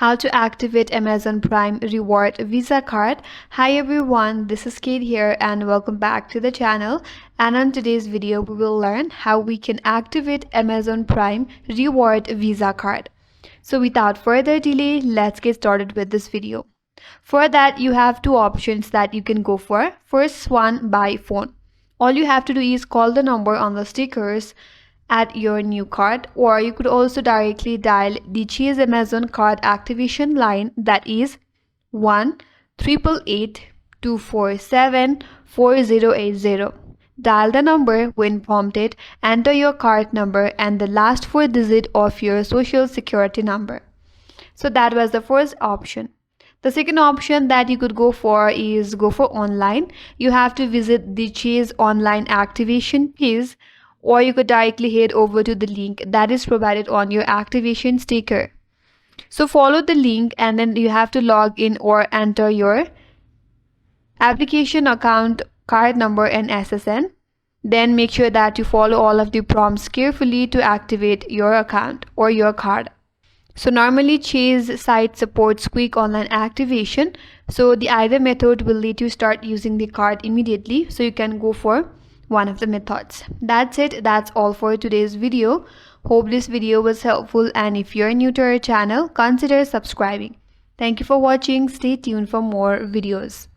how to activate Amazon Prime Reward Visa card. Hi everyone, this is Kate here and welcome back to the channel. And on today's video we will learn how we can activate Amazon Prime Reward Visa card. So without further delay, let's get started with this video. For that, you have two options that you can go for. First one, by phone. All you have to do is call the number on the stickers at your new card, or you could also directly dial the Chase Amazon card activation line, that is 1-888-247-4080. Dial the number when prompted, enter your card number and the last four digits of your social security number. So that was the first option. The second option that you could go for is go for online. You have to visit the Chase online activation page, or you could directly head over to the link that is provided on your activation sticker. So follow the link and then you have to log in or enter your application account, card number and SSN. Then make sure that you follow all of the prompts carefully to activate your account or your card. So normally Chase site supports quick online activation, so the either method will let you start using the card immediately, so you can go for one of the methods. That's it. That's all for today's video. Hope this video was helpful, and if you're new to our channel, consider subscribing. Thank you for watching. Stay tuned for more videos.